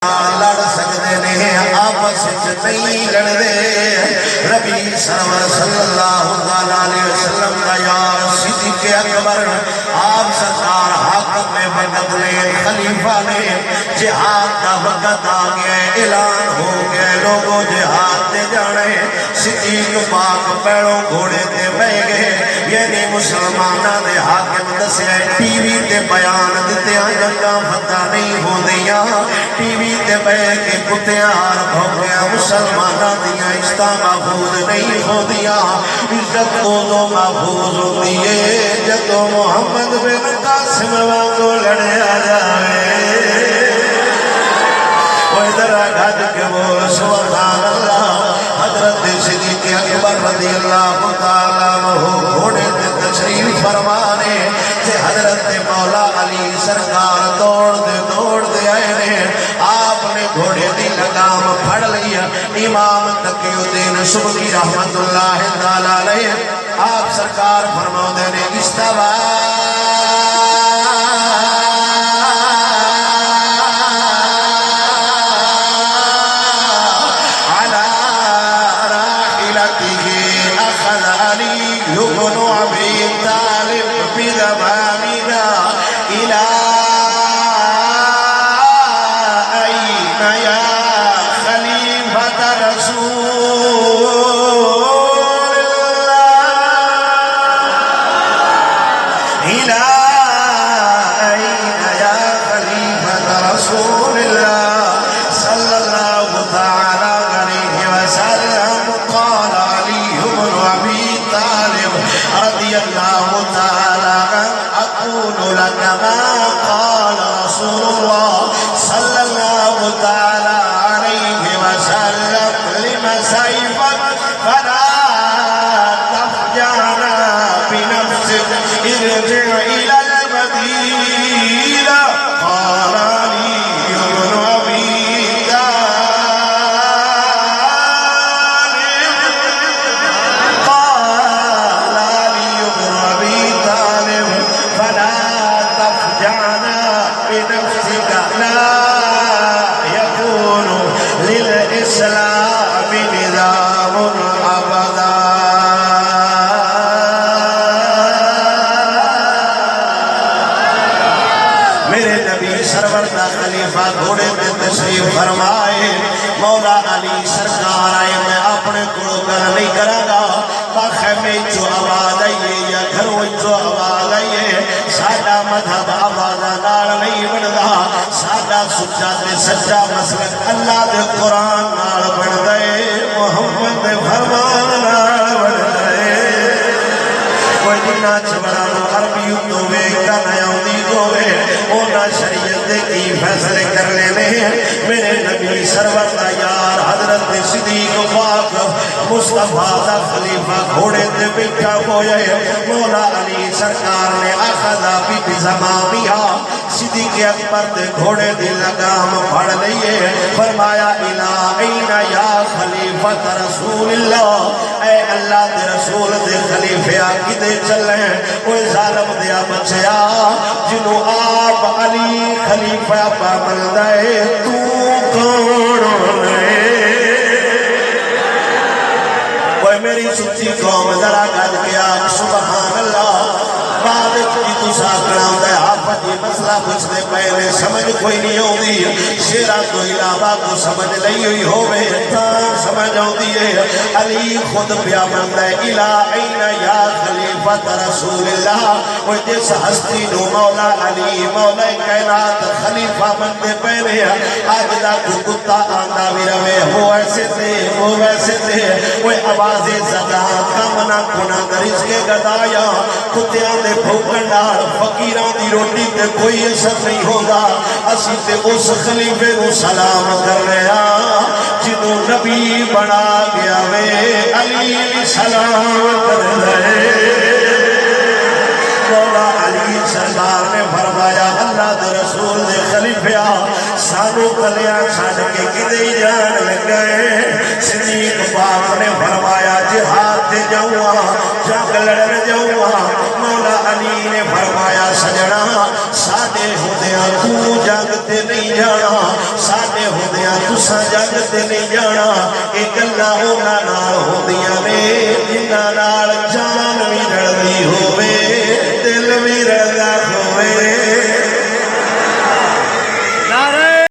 لڑ سکتے نے آپس نہیں لڑتے ربی سرور صلی اللہ علیہ وسلم کا یار صدیق اکبر آپ سرکار حاکم میں وقت نے خلیفہ نے جہاد کا وقت آ گیا اعلان ہو گیا لوگوں جہاد دے جانے صدیق پاک پیڑوں گھوڑے تے بہ گئے یعنی مسلمانہ دے حاکم دسے ٹی وی تے بیان دیتے ہیں جنگاں فتح نہیں ہو دیا ٹی وی تے بہ کے کتیاں ہار بھوکیاں مسلمانہ دیا عزت محفوظ نہیں ہو دیا عزت کو محفوظ ہوتی ہے جدو محمد بن قاسم وانگو لڑیا جائے وہ ادھر گھٹ کے بول سبحان اللہ حضرت صدیق اکبر رضی اللہ تعالیٰ عنہ گھوڑے تے تشریف فرمانے تے حضرت مولا علی سرکار دوڑ دے آئے نے آپ نے گھوڑے دی لگام پھڑ لیا امام تقی الدین سبکی رحمت اللہ تعالیٰ علیہ آپ سرکار فرماؤں نے استوا گھوڑے میں تشریف فرمائے مولا علی سرکار آئے میں اپنے کو گل نہیں کرا گا خیمے جو آواز آئیے یا گھروں جو آواز آئیے ساڈا مذہب آواز نال نہیں بندا ساڈا سچا تے سچا مسلک اللہ دے قرآن نال بن دے محمد دے فرمان نال بن دے کوئی جنہ چبڑا نو عربی ہوئے کنا یوندی ہوئے اونا شریعت دے کی فیصلے کر لینے میرے نبی سرور دا یار حضرت صدیق پاک مصطفیٰ دا خلیفہ گھوڑے تے بیٹھا ہوئے مولا علی سرکار نے آخذا بی زمامیہ صدیق اکبر دے گھوڑے دی لگام پھڑ لئیے فرمایا الہین یا خلیفت رسول اللہ اے اللہ دے رسول دے خلیفہ کدے چلیں کوئی ظالم دیا بچیا جنہوں آپ علی خلیفہ پا ملدائے تو کون ہے کوئی میری سچی قوم ذرا گل کیا سبحان اللہ بعد کی تو ساکڑا ہوتا ہے آفت یہ مسئلہ پوچھنے پہلے سمجھ کوئی نہیں ہوتی شیرہ تو علاوہ کو سمجھ لئی ہوئی ہوئے سمجھ ہوتی ہے علی خود پیا بنتا ہے الہین یا خلیفت رسول اللہ وہ جس ہستی نو مولا علی مولا کائنات خلیفہ بنتے پہلے آج دا کو کتا آندہ بھی روے وہ ایسے تھے وہ ویسے تھے وہ آواز زدہ کامنا کنا درس کے گدایا کتیاں دے بھوکنڈار فقیران دی روٹی تے کوئی اثر نہیں ہوگا اسی تے اس خلیفے کو سلام کر رہا جنہوں نبی بنا گیا وے علی سلام کر رہے مولا علی سرکار نے فرمایا اللہ دے رسول دے خلیفہ سانو کلیاں چھڑ کے کدے جان لگے صدیق پاک نے فرمایا جہاد دے جاؤں جنگ لڑن جاؤں مولا علی نے فرمایا سجنا ساڈے ہوندیاں تو جنگ تے نہیں جانا ساڈے تساں جنگ تے نہیں جانا، یہ گلاں انہاں نال ہو